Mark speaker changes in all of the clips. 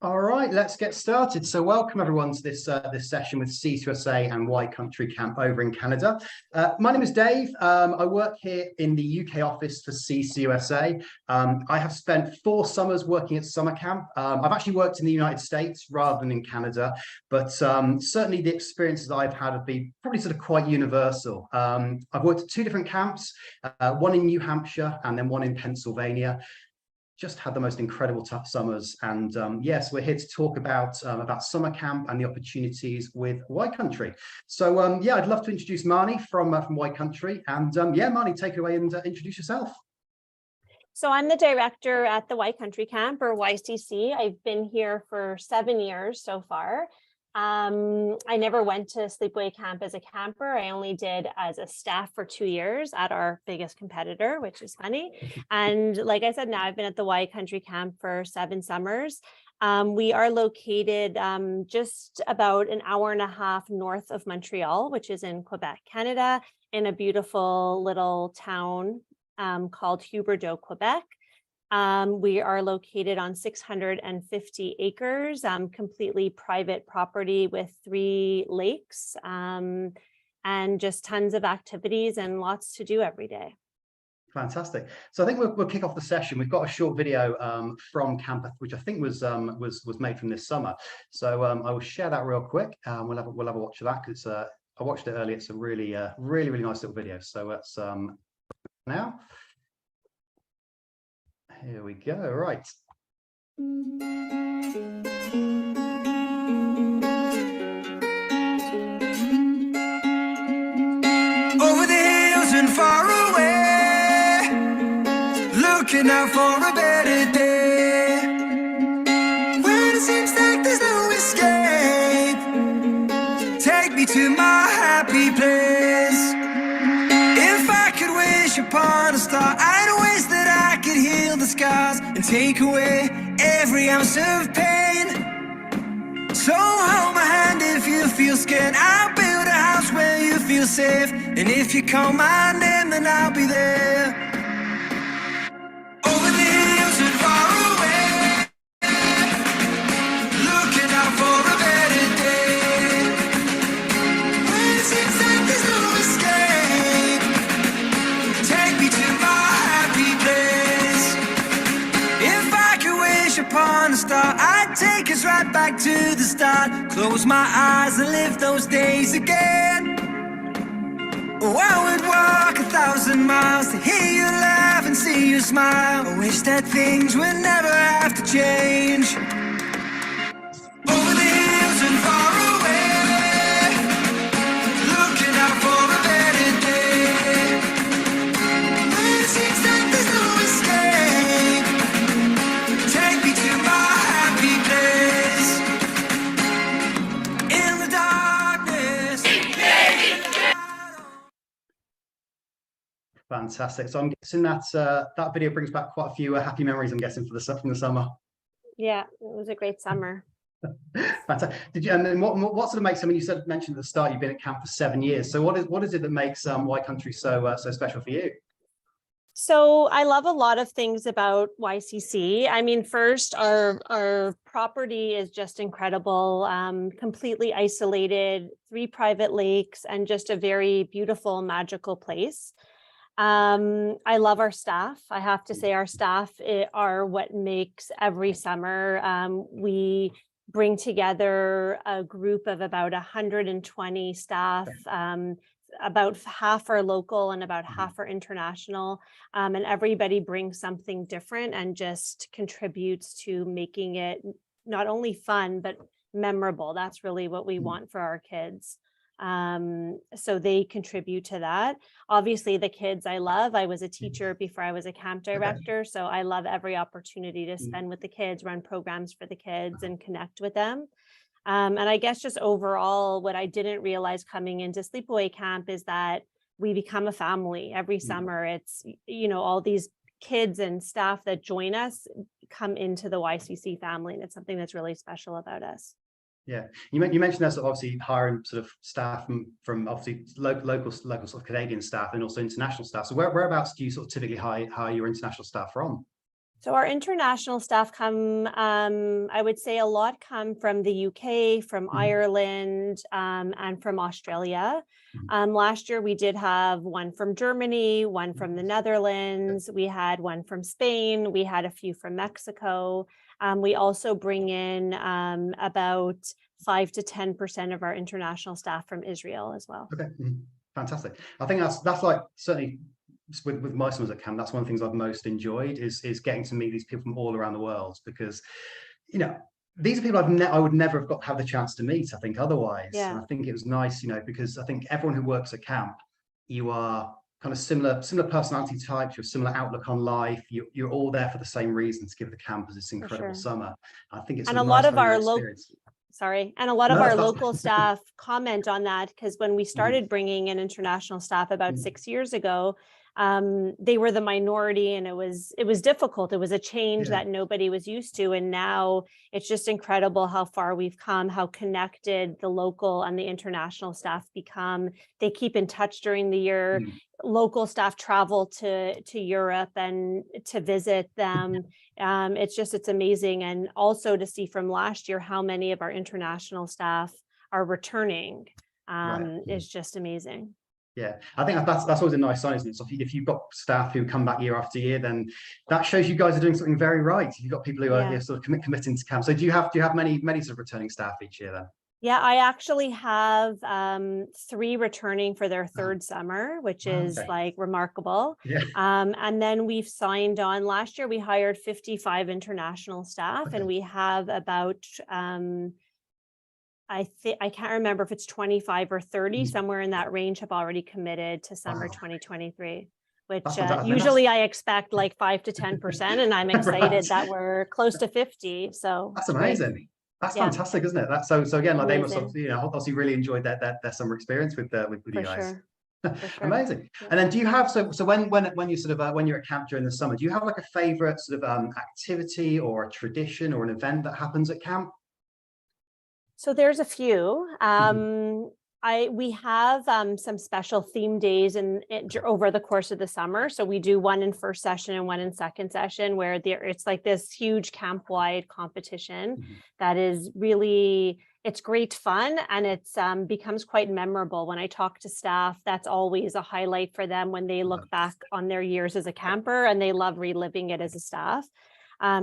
Speaker 1: All right, let's get started. So welcome everyone to this session with CCUSA and Y Country Camp over in Canada. My name is Dave. I work here in the UK office for CCUSA. I have spent 4 summers working at summer camp. I've actually worked in the United States rather than in Canada, but certainly the experiences I've had have been probably sort of quite universal. I've worked at 2 different camps, one in New Hampshire and then one in Pennsylvania. Just had the most incredible tough summers, and yes, we're here to talk about summer camp and the opportunities with Y Country. So yeah, I'd love to introduce Marni from Y Country, and yeah, Marni, take it away and introduce yourself.
Speaker 2: So I'm the director at the Y Country Camp, or YCC. I've been here for 7 years so far. I never went to sleepaway camp as a camper. I only did as a staff for 2 years at our biggest competitor, which is funny. And like I said, now I've been at the Y Country Camp for 7 summers. We are located just about an hour and a half north of Montreal, which is in Quebec, Canada, in a beautiful little town called Huberdeau, Quebec. We are located on 650 acres, completely private property with 3 lakes, and just tons of activities and lots to do every day.
Speaker 1: Fantastic. So I think we'll kick off the session. We've got a short video from camp, which I think was made from this summer. So I will share that real quick. We'll have a watch of that because I watched it earlier. It's a really nice little video. So let's now. Here we go. Right.
Speaker 3: Over the hills and far away, looking out for a better day, when it seems like there's no escape. Take me to my happy place. If I could wish upon a star, I'd wish that I could heal the scars and take away every ounce of pain. So hold my hand if you feel scared. I'll build a house where you feel safe, and if you call my name, then I'll be there. Over the hills and far away, looking out for a better day, when it seems like there's no escape. Take me to my happy place. If I could wish upon a star, I'd take us right back to the start. Close my eyes and live those days again. Oh, I would walk 1,000 miles to hear you laugh and see you smile. I wish that things would never have to change. Over the hills and far away, looking out for a better day, when it seems like there's no escape. Take me to my happy place. In the darkness.
Speaker 1: Fantastic. So I'm guessing that that video brings back quite a few happy memories, I'm guessing, from the summer.
Speaker 2: Yeah, it was a great summer.
Speaker 1: Fantastic. Did you? And then what sort of makes? I mean, you mentioned at the start you've been at camp for 7 years. So what is it that makes Y Country so special for you?
Speaker 2: So I love a lot of things about YCC. I mean, first, our property is just incredible, completely isolated, 3 private lakes, and just a very beautiful, magical place. I love our staff. I have to say our staff are what makes every summer. We bring together a group of about 120 staff. About half are local and about half are international, and everybody brings something different and just contributes to making it not only fun but memorable. That's really what we want for our kids. So they contribute to that. Obviously the kids I love. I was a teacher before I was a camp director, so I love every opportunity to spend with the kids, run programs for the kids and connect with them. And I guess just overall, what I didn't realize coming into sleepaway camp is that we become a family every summer. It's, you know, all these kids and staff that join us come into the YCC family, and it's something that's really special about us.
Speaker 1: Yeah, you mentioned that, obviously hiring sort of staff from obviously local sort of Canadian staff and also international staff. So whereabouts do you sort of typically hire your international staff from?
Speaker 2: So our international staff come, I would say a lot come from the UK, from Ireland, and from Australia. Last year we did have one from Germany, one from the Netherlands, we had one from Spain, we had a few from Mexico. We also bring in about 5 to 10% of our international staff from Israel as well.
Speaker 1: Okay, fantastic. I think that's like certainly with my summers at camp, that's one of the things I've most enjoyed is getting to meet these people from all around the world, because you know these are people I would never have the chance to meet, I think, otherwise.
Speaker 2: Yeah.
Speaker 1: And I think it was nice, because I think everyone who works at camp, you are kind of similar personality types, you have similar outlook on life, you're all there for the same reason, to give the campus this incredible summer. I think it's
Speaker 2: and
Speaker 1: a
Speaker 2: lot
Speaker 1: nice
Speaker 2: of our
Speaker 1: experience.
Speaker 2: And a lot of our local staff comment on that, because when we started bringing in international staff about 6 years ago, they were the minority, and it was difficult. It was a change that nobody was used to. And now it's just incredible how far we've come, how connected the local and the international staff become. They keep in touch during the year. Local staff travel to Europe and to visit them. It's amazing. And also to see from last year how many of our international staff are returning is just amazing.
Speaker 1: Yeah, I think that's always a nice sign, isn't it? So if you've got staff who come back year after year, then that shows you guys are doing something very right. You've got people who are sort of committing to camp. So do you have many sort of returning staff each year then?
Speaker 2: Yeah, I actually have 3 returning for their 3rd summer, which is like remarkable.
Speaker 1: Yeah.
Speaker 2: And then we've signed on. Last year we hired 55 international staff, and we have about I can't remember if it's 25 or 30, somewhere in that range, have already committed to summer 2023, which usually I expect like 5 to 10%, and I'm excited that we're close to 50. So
Speaker 1: that's amazing. Great. That's fantastic, isn't it? That's so again, like they must have, obviously really enjoyed their summer experience with you guys.
Speaker 2: Sure.
Speaker 1: Amazing. And then do you have so when you sort of when you're at camp during the summer, do you have like a favorite sort of activity or a tradition or an event that happens at camp?
Speaker 2: So there's a few. We have some special theme days over the course of the summer. So we do one in first session and one in second session, where it's like this huge camp-wide competition that is really, it's great fun, and it's becomes quite memorable. When I talk to staff, that's always a highlight for them when they look back on their years as a camper, and they love reliving it as a staff.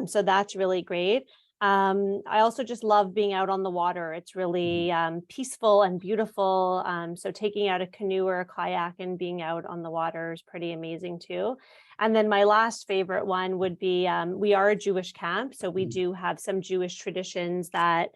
Speaker 2: So that's really great. I also just love being out on the water. It's really peaceful and beautiful. So taking out a canoe or a kayak and being out on the water is pretty amazing too. And then my last favorite one would be, we are a Jewish camp, so we do have some Jewish traditions that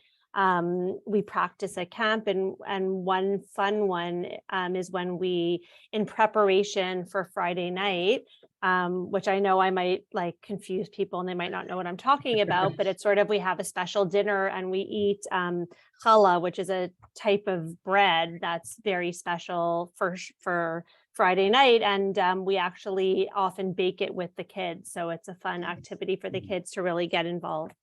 Speaker 2: we practice at camp. And one fun one is when we, in preparation for Friday night, which I know I might like confuse people and they might not know what I'm talking about, but it's sort of, we have a special dinner and we eat challah, which is a type of bread that's very special for Friday night. And we actually often bake it with the kids. So it's a fun activity for the kids to really get involved.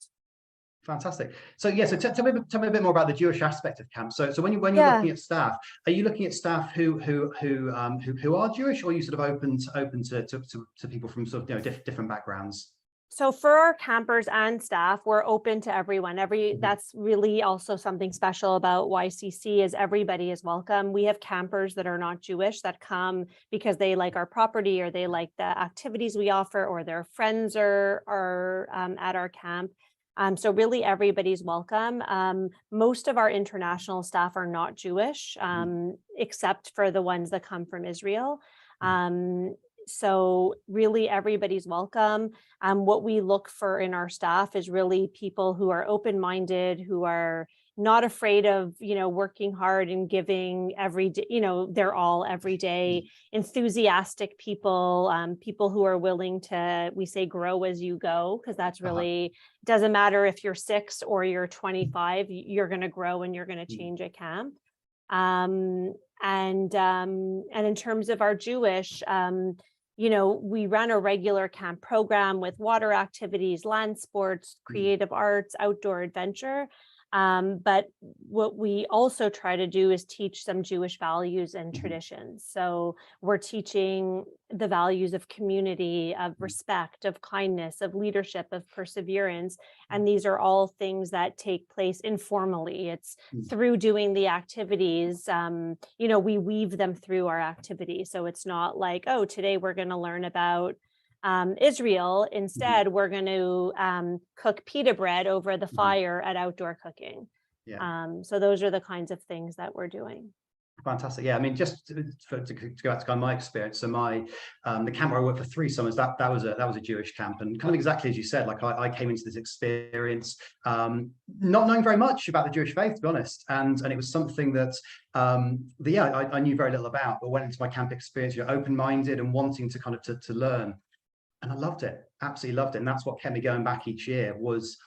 Speaker 1: Fantastic. So so tell me a bit more about the Jewish aspect of camp. So when you're looking at staff, are you looking at staff who are Jewish, or are you sort of open to people from sort of different backgrounds?
Speaker 2: So for our campers and staff, we're open to everyone. That's really also something special about YCC, is everybody is welcome. We have campers that are not Jewish that come because they like our property, or they like the activities we offer, or their friends are at our camp. So really everybody's welcome. Most of our international staff are not Jewish, except for the ones that come from Israel. So really everybody's welcome. What we look for in our staff is really people who are open-minded, who are not afraid of, working hard and giving every day, they're all every day, enthusiastic people, people who are willing to, we say, grow as you go, because that's really, doesn't matter if you're 6 or you're 25, you're going to grow and you're going to change at camp. And in terms of our Jewish, we run a regular camp program with water activities, land sports, creative arts, outdoor adventure. But what we also try to do is teach some Jewish values and traditions. So we're teaching the values of community, of respect, of kindness, of leadership, of perseverance. And these are all things that take place informally. It's through doing the activities, we weave them through our activities. So it's not like, oh, today we're going to learn about Israel. Instead, we're going to cook pita bread over the fire at outdoor cooking. So those are the kinds of things that we're doing.
Speaker 1: Fantastic. Yeah, I mean, just to go back to kind of my experience. So the camp where I worked for 3 summers, that was a Jewish camp, and kind of exactly as you said, like I came into this experience not knowing very much about the Jewish faith, to be honest, and it was something that I knew very little about, but went into my camp experience, open-minded and wanting to kind of to learn. And I loved it, absolutely loved it. And that's what kept me going back each year, was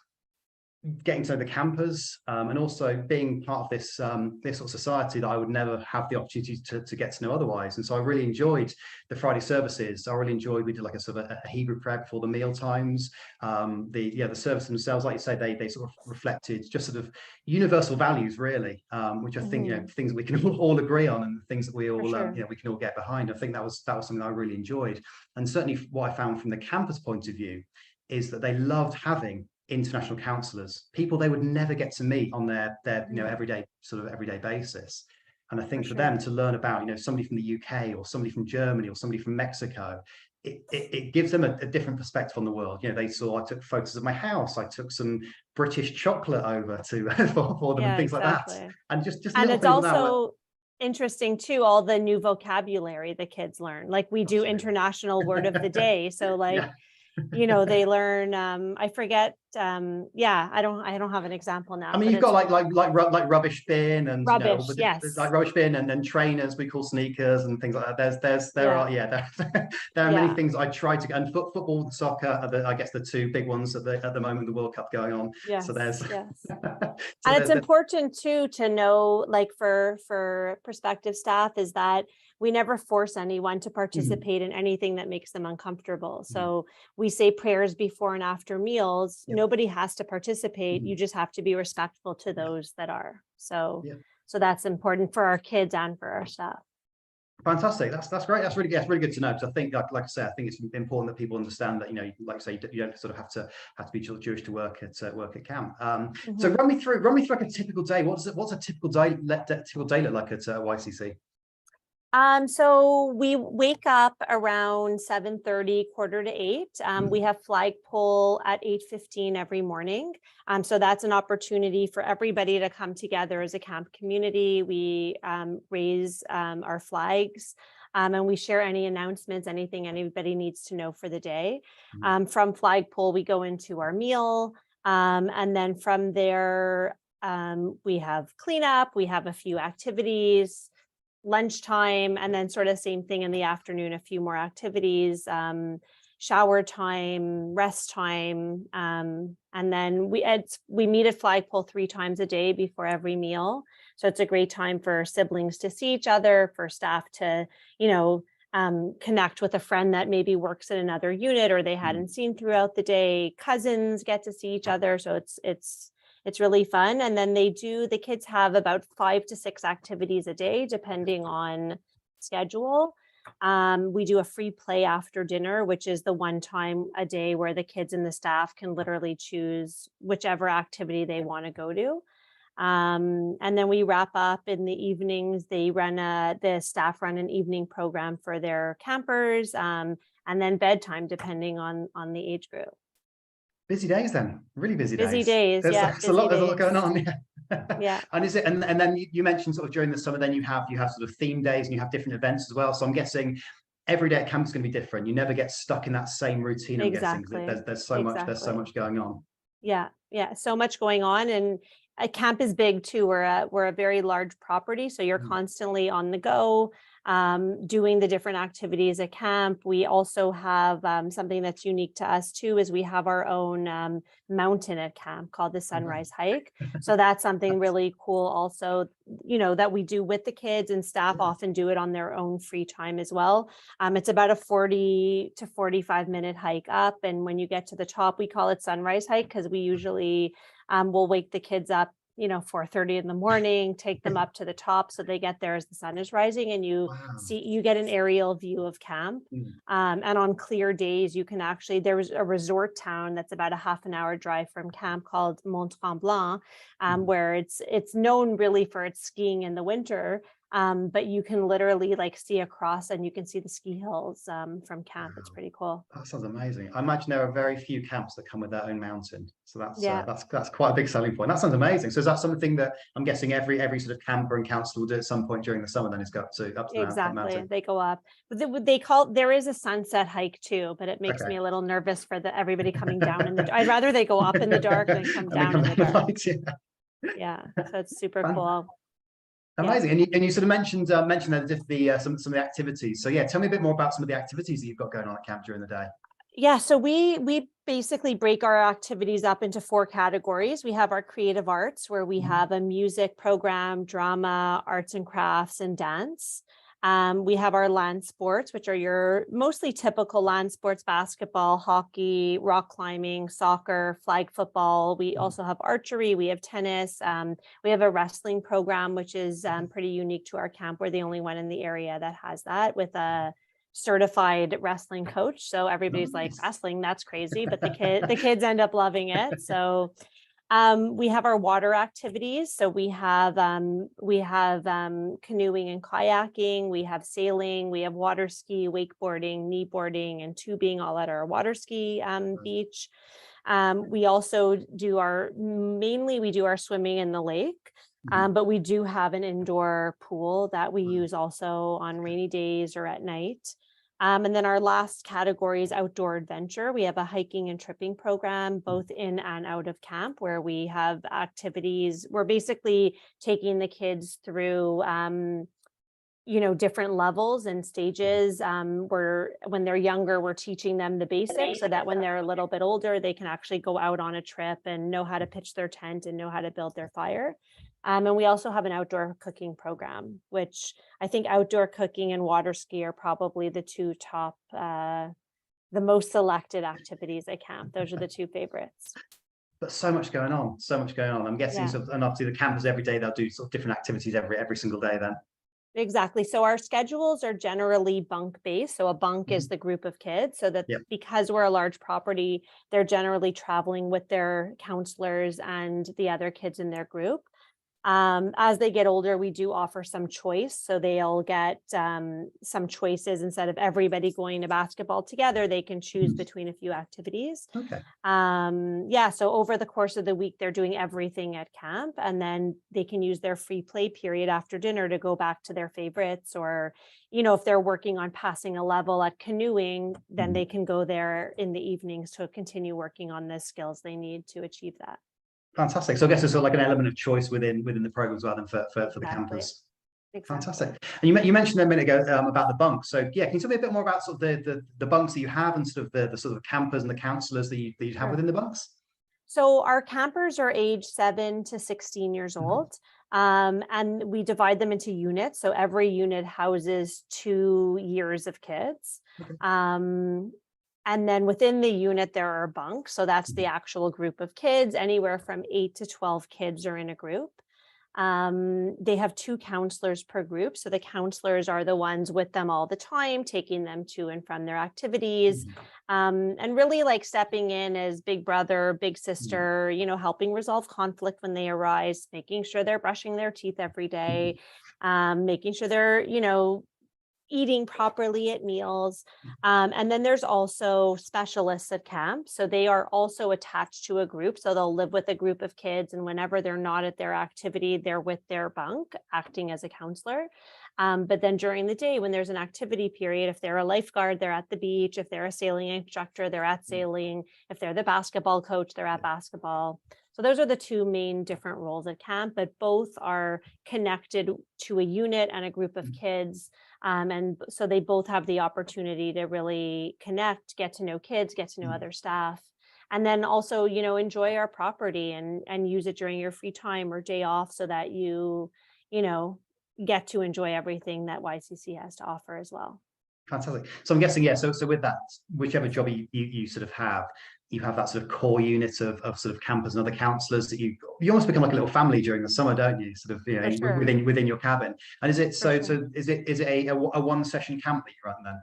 Speaker 1: getting to know the campers, and also being part of this sort of society that I would never have the opportunity to get to know otherwise. And so I really enjoyed the Friday services. I really enjoyed, we did like a sort of a Hebrew prayer before the meal times. The service themselves, like you say, they sort of reflected just sort of universal values, really, which I think things we can all agree on, and things that we all we can all get behind. I think that was something I really enjoyed. And certainly what I found from the campus point of view is that they loved having international counselors, people they would never get to meet on their everyday basis. And I think for them to learn about somebody from the UK or somebody from Germany or somebody from Mexico, it gives them a different perspective on the world. I took photos of my house, I took some British chocolate over to for them, and things like that. And just
Speaker 2: and it's also interesting too, all the new vocabulary the kids learn. Like we do international word of the day, so like they learn I forget I don't have an example now.
Speaker 1: I mean, you've got like rubbish bin and
Speaker 2: rubbish, yes,
Speaker 1: like rubbish bin and trainers we call sneakers and things like that. There are many things I try to, and football and soccer are I guess the 2 big ones at the moment, the World Cup going on. So there's
Speaker 2: and it's important too to know, like for prospective staff, is that we never force anyone to participate in anything that makes them uncomfortable. So we say prayers before and after meals. Nobody has to participate. You just have to be respectful to those that are. So that's important for our kids and for our staff.
Speaker 1: Fantastic. That's great. That's really good to know, because I think, like I say, I think it's important that people understand that like I say, you don't sort of have to be Jewish to work at camp. So run me through like a typical day. What's a typical day look like at YCC?
Speaker 2: So we wake up around 7:30, 7:45. We have flagpole at 8:15 every morning. So that's an opportunity for everybody to come together as a camp community. We raise our flags, and we share any announcements, anything anybody needs to know for the day. From flagpole, we go into our meal, and then from there, we have cleanup. We have a few activities, lunchtime, and then sort of same thing in the afternoon, a few more activities, shower time, rest time, and then we meet at flagpole 3 times a day before every meal. So it's a great time for siblings to see each other, for staff to connect with a friend that maybe works in another unit or they hadn't seen throughout the day. Cousins get to see each other, so it's really fun. And then the kids have about 5 to 6 activities a day, depending on schedule. We do a free play after dinner, which is the one time a day where the kids and the staff can literally choose whichever activity they want to go to. And then we wrap up in the evenings. The staff run an evening program for their campers, and then bedtime, depending on the age group.
Speaker 1: Busy days then, really busy days.
Speaker 2: Busy days,
Speaker 1: there's a lot going on.
Speaker 2: Yeah.
Speaker 1: And then you mentioned sort of during the summer, then you have sort of theme days and you have different events as well. So I'm guessing every day at camp is going to be different. You never get stuck in that same routine. I'm guessing there's so much going on. Yeah,
Speaker 2: so much going on, and camp is big too. We're a very large property, so you're constantly on the go, doing the different activities at camp. We also have something that's unique to us too, is we have our own mountain at camp called the Sunrise Hike. So that's something really cool also, that we do with the kids, and staff often do it on their own free time as well. It's about a 40 to 45 minute hike up. And when you get to the top, we call it Sunrise Hike, because we usually will wake the kids up 4:30 in the morning, take them up to the top so they get there as the sun is rising, and you get an aerial view of camp. And on clear days, you can actually, there's a resort town that's about a half an hour drive from camp called ondemand, where it's known really for its skiing in the winter. But you can literally see across, and you can see the ski hills from camp. It's pretty cool.
Speaker 1: That sounds amazing. I imagine there are very few camps that come with their own mountain, so that's
Speaker 2: Yeah.
Speaker 1: That's quite a big selling point. That sounds amazing. So is that something that I'm guessing every sort of camper and council will do at some point during the summer? Then is go up to
Speaker 2: Exactly.
Speaker 1: the mountain.
Speaker 2: They go up. But there is a sunset hike too, but it makes me a little nervous for everybody coming down in the. I'd rather they go up in the dark than come down in the dark.
Speaker 1: Light,
Speaker 2: Yeah, so it's super cool.
Speaker 1: Amazing. And you sort of mentioned there some of the activities. So yeah, tell me a bit more about some of the activities that you've got going on at camp during the day.
Speaker 2: Yeah, so we basically break our activities up into 4 categories. We have our creative arts, where we have a music program, drama, arts and crafts, and dance. We have our land sports, which are your mostly typical land sports: basketball, hockey, rock climbing, soccer, flag football. We also have archery, we have tennis. We have a wrestling program, which is pretty unique to our camp. We're the only one in the area that has that, with a certified wrestling coach. So everybody's like, wrestling, that's crazy, but the kids end up loving it. So we have our water activities. So we have canoeing and kayaking, we have sailing, we have water ski, wakeboarding, kneeboarding, and tubing, all at our water ski beach. We also do our swimming in the lake, but we do have an indoor pool that we use also on rainy days or at night. And then our last category is outdoor adventure. We have a hiking and tripping program, both in and out of camp, where we have activities. We're basically taking the kids through, different levels and stages. When they're younger, we're teaching them the basics so that when they're a little bit older, they can actually go out on a trip and know how to pitch their tent and know how to build their fire. And we also have an outdoor cooking program, which I think outdoor cooking and water ski are probably the 2 top, the most selected activities at camp. Those are the 2 favorites.
Speaker 1: But so much going on. I'm guessing and obviously the campers every day, they'll do sort of different activities every single day then.
Speaker 2: Exactly. So our schedules are generally bunk based. So a bunk is the group of kids, so that because we're a large property, they're generally traveling with their counselors and the other kids in their group. As they get older, we do offer some choice. So they'll get some choices. Instead of everybody going to basketball together, they can choose between a few activities.
Speaker 1: Okay.
Speaker 2: So over the course of the week, they're doing everything at camp, and then they can use their free play period after dinner to go back to their favorites, or, if they're working on passing a level at canoeing, then they can go there in the evenings to continue working on the skills they need to achieve that.
Speaker 1: Fantastic. So I guess there's sort of like an element of choice within the program as well, then for the campers.
Speaker 2: Exactly.
Speaker 1: Fantastic. And you mentioned a minute ago about the bunks. So yeah, can you tell me a bit more about sort of the bunks that you have, and sort of the sort of campers and the counselors that you have within the bunks?
Speaker 2: So our campers are age 7 to 16 years old, and we divide them into units. So every unit houses 2 years of kids. Okay. And then within the unit, there are bunks. So that's the actual group of kids. Anywhere from 8 to 12 kids are in a group. They have 2 counselors per group. So the counselors are the ones with them all the time, taking them to and from their activities, and really stepping in as big brother, big sister, helping resolve conflict when they arise, making sure they're brushing their teeth every day, making sure they're, eating properly at meals. And then there's also specialists at camp. So they are also attached to a group. So they'll live with a group of kids, and whenever they're not at their activity, they're with their bunk acting as a counselor. But then during the day, when there's an activity period, if they're a lifeguard, they're at the beach. If they're a sailing instructor, they're at sailing. If they're the basketball coach, they're at basketball. So those are the 2 main different roles at camp, but both are connected to a unit and a group of kids. And so they both have the opportunity to really connect, get to know kids, get to know other staff, and then also, enjoy our property and use it during your free time or day off, so that you get to enjoy everything that YCC has to offer as well.
Speaker 1: Fantastic. So I'm guessing, so with that, whichever job you sort of have, you have that sort of core unit of sort of campers and other counsellors that you almost become like a little family during the summer, don't you? Sort of, you know,
Speaker 2: For sure.
Speaker 1: within your cabin. And is it
Speaker 2: For sure.
Speaker 1: so is it a one session camp that you run then?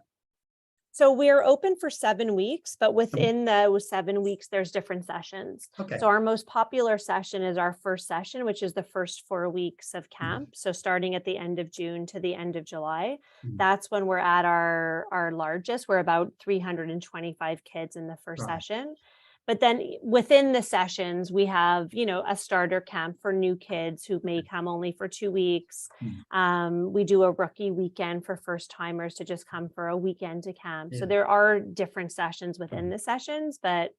Speaker 2: So we're open for 7 weeks, but within those 7 weeks, there's different sessions.
Speaker 1: Okay.
Speaker 2: So our most popular session is our first session, which is the first 4 weeks of camp. So starting at the end of June to the end of July, that's when we're at our largest. We're about 325 kids in the first session. But then within the sessions, we have, you know, a starter camp for new kids who may come only for 2 weeks. We do a rookie weekend for first timers to just come for a weekend to camp. So there are different sessions within the sessions, but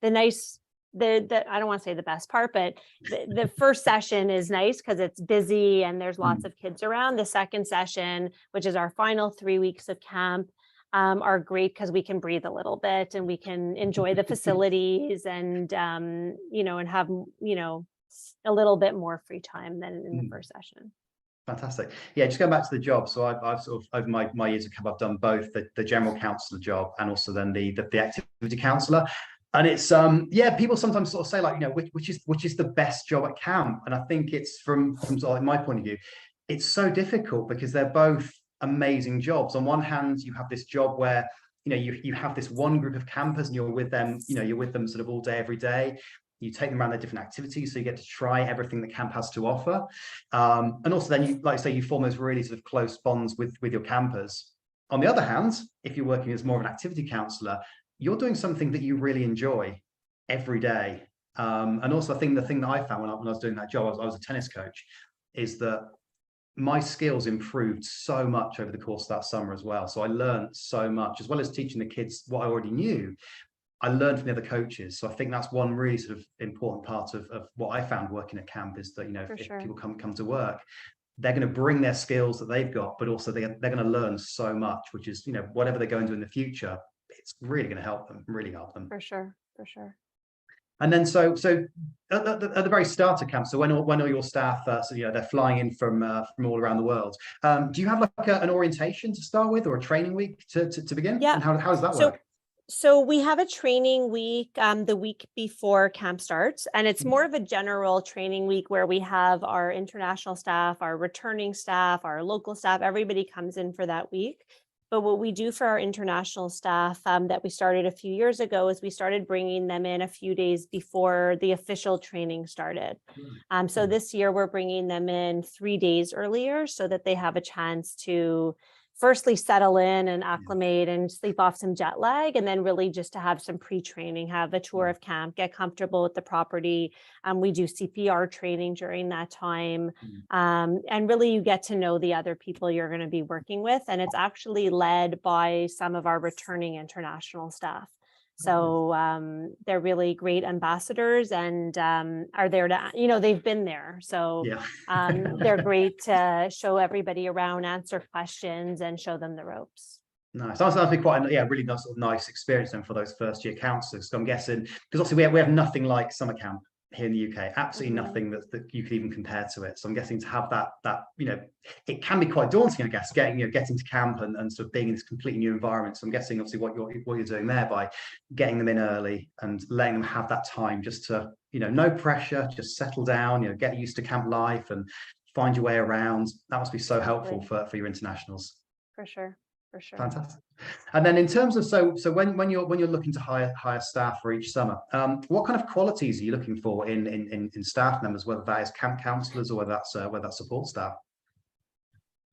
Speaker 2: I don't want to say the best part, but the first session is nice because it's busy and there's lots of kids around. The second session, which is our final 3 weeks of camp, are great because we can breathe a little bit and we can enjoy the facilities and, you know, and have, you know, a little bit more free time than in the first session.
Speaker 1: Fantastic. Yeah, just going back to the job. So I've sort of over my years of camp, I've done both the general counsellor job and also then the activity counsellor. And it's people sometimes sort of say, like, you know, which is the best job at camp. And I think it's from sort of like my point of view, it's so difficult because they're both amazing jobs. On one hand, you have this job where, you know, you have this one group of campers and you're with them, you know, you're with them sort of all day, every day. You take them around their different activities, so you get to try everything that camp has to offer. And also then, you, like I say, you form those really sort of close bonds with your campers. On the other hand, if you're working as more of an activity counsellor, you're doing something that you really enjoy every day. And also I think the thing that I found when I was doing that job, I was a tennis coach, is that my skills improved so much over the course of that summer as well. So I learned so much, as well as teaching the kids what I already knew. I learned from the other coaches. So I think that's one really sort of important part of what I found working at camp is that, you know, if people come to work, they're going to bring their skills that they've got, but also they're going to learn so much, which is, you know, whatever they're going to in the future, it's really going to help them, really help them.
Speaker 2: For sure, for sure.
Speaker 1: And then so at the very start of camp, so when all your staff, so you know, they're flying in from all around the world, do you have like an orientation to start with, or a training week to begin?
Speaker 2: Yeah.
Speaker 1: And how does that work?
Speaker 2: So we have a training week the week before camp starts, and it's more of a general training week where we have our international staff, our returning staff, our local staff, everybody comes in for that week. But what we do for our international staff that we started a few years ago is we started bringing them in a few days before the official training started. So this year we're bringing them in 3 days earlier so that they have a chance to firstly settle in and acclimate and sleep off some jet lag, and then really just to have some pre-training, have a tour of camp, get comfortable with the property. We do CPR training during that time. And really you get to know the other people you're going to be working with. And it's actually led by some of our returning international staff. So they're really great ambassadors and are there to, you know, they've been there. So they're great to show everybody around, answer questions and show them the ropes.
Speaker 1: Nice. That sounds like quite a really nice, sort of nice experience then for those first year counsellors. So I'm guessing, because obviously we have nothing like summer camp here in the UK, absolutely nothing that you could even compare to it. So I'm guessing to have that, you know, it can be quite daunting, I guess, getting to camp and sort of being in this completely new environment. So I'm guessing obviously what you're doing there by getting them in early and letting them have that time just to, you know, no pressure, just settle down, you know, get used to camp life and find your way around. That must be so helpful for your internationals.
Speaker 2: For sure. For sure.
Speaker 1: Fantastic. And then in terms of so when you're looking to hire staff for each summer, what kind of qualities are you looking for in staff members, whether that is camp counsellors or whether that's support staff?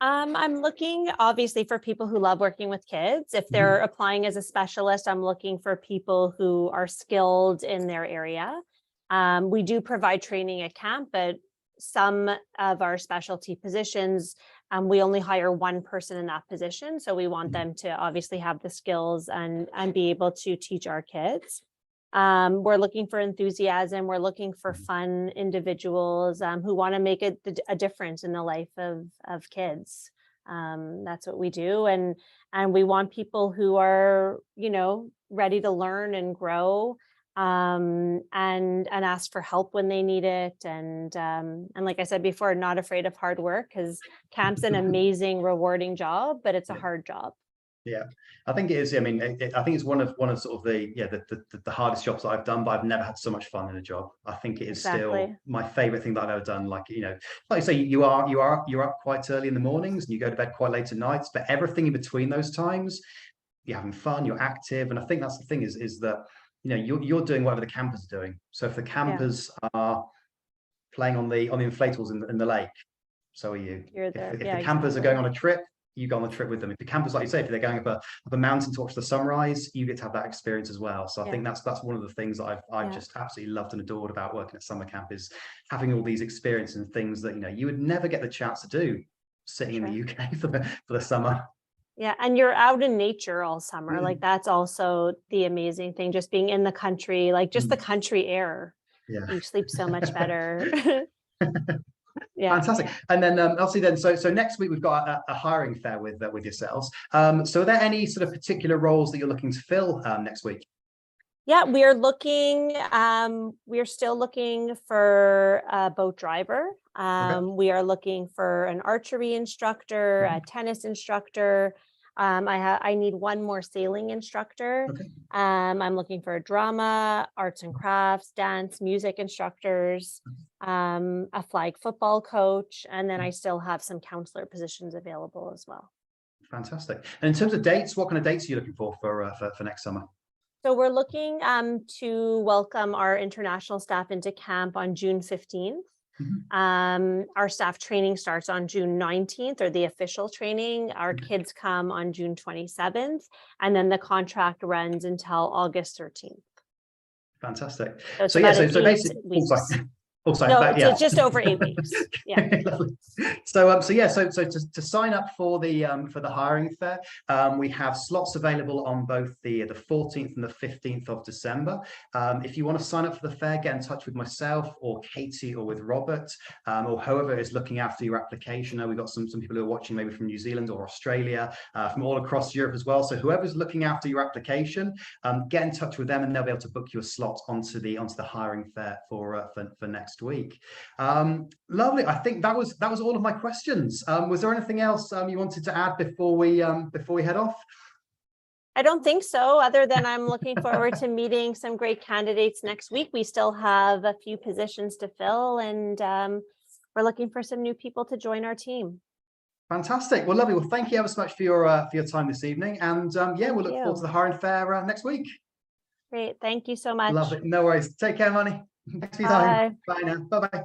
Speaker 2: I'm looking obviously for people who love working with kids. If they're applying as a specialist, I'm looking for people who are skilled in their area. We do provide training at camp, but some of our specialty positions, we only hire one person in that position. So we want them to obviously have the skills and be able to teach our kids. We're looking for enthusiasm. We're looking for fun individuals who want to make a difference in the life of kids. That's what we do. And we want people who are, you know, ready to learn and grow. And ask for help when they need it. And like I said before, not afraid of hard work, because camp's an amazing, rewarding job, but it's a hard job.
Speaker 1: Yeah, I think it is. I mean, I think it's one of sort of the hardest jobs that I've done, but I've never had so much fun in a job. I think it is still
Speaker 2: Exactly.
Speaker 1: my favorite thing that I've ever done. Like, like you say, you're up quite early in the mornings and you go to bed quite late at nights, but everything in between those times, you're having fun, you're active, and I think that's the thing is that you're doing whatever the campers are doing. So if the
Speaker 2: Yeah,
Speaker 1: campers are playing on the inflatables in the lake, so are you.
Speaker 2: you're
Speaker 1: If
Speaker 2: there.
Speaker 1: if
Speaker 2: Yeah,
Speaker 1: the campers are
Speaker 2: exactly.
Speaker 1: going on a trip, you go on the trip with them. If the campers, like you say, if they're going up a mountain to watch the sunrise, you get to have that experience as well. So I
Speaker 2: Yeah,
Speaker 1: think that's one of the things that I've
Speaker 2: yeah,
Speaker 1: just absolutely loved and adored about working at summer camp is having all these experiences and things that you would never get the chance to do sitting in the
Speaker 2: sure.
Speaker 1: UK for the summer.
Speaker 2: Yeah, and you're out in nature all summer. Like
Speaker 1: Mm,
Speaker 2: that's also the amazing thing, just being in the country, like just the
Speaker 1: mm,
Speaker 2: country air.
Speaker 1: yeah.
Speaker 2: You sleep so much better. Yeah.
Speaker 1: Fantastic. And then obviously then so next week we've got a hiring fair with yourselves. So are there any sort of particular roles that you're looking to fill next week?
Speaker 2: Yeah, we're still looking for a boat driver.
Speaker 1: Okay.
Speaker 2: We are looking for an archery instructor, a
Speaker 1: Mhm.
Speaker 2: tennis instructor. I need one more sailing instructor.
Speaker 1: Okay.
Speaker 2: I'm looking for a drama, arts and crafts, dance, music instructors, a flag football coach, and then I still have some counselor positions available as well.
Speaker 1: Fantastic. And in terms of dates, what kind of dates are you looking for next summer?
Speaker 2: So we're looking to welcome our international staff into camp on June 15th.
Speaker 1: Mhm.
Speaker 2: Our staff training starts on June 19th, or the official training. Our
Speaker 1: Okay.
Speaker 2: kids come on June 27th, and then the contract runs until August 13th.
Speaker 1: Fantastic.
Speaker 2: So it's
Speaker 1: So yeah,
Speaker 2: about
Speaker 1: so
Speaker 2: eight
Speaker 1: basically, oh, sorry.
Speaker 2: weeks.
Speaker 1: Oh, sorry,
Speaker 2: No,
Speaker 1: but
Speaker 2: it's
Speaker 1: yeah.
Speaker 2: just over 8 weeks. Yeah.
Speaker 1: Lovely. So yeah, so to sign up for the hiring fair, we have slots available on both the 14th and the 15th of December. If you want to sign up for the fair, get in touch with myself or Katie or with Robert, or whoever is looking after your application. We've got some people who are watching maybe from New Zealand or Australia, from all across Europe as well. So whoever's looking after your application, get in touch with them and they'll be able to book you a slot onto the hiring fair for next week. Lovely. I think that was all of my questions. Was there anything else you wanted to add before we head off?
Speaker 2: I don't think so, other than I'm looking forward to meeting some great candidates next week. We still have a few positions to fill, and we're looking for some new people to join our team.
Speaker 1: Fantastic. Well, lovely. Well, thank you ever so much for your time this evening, and yeah, we'll look forward to the hiring fair next week.
Speaker 2: Great. Thank you so much.
Speaker 1: Lovely. No worries. Take care, Marni. Thanks for your time.
Speaker 2: Bye.
Speaker 1: Bye now. Bye bye.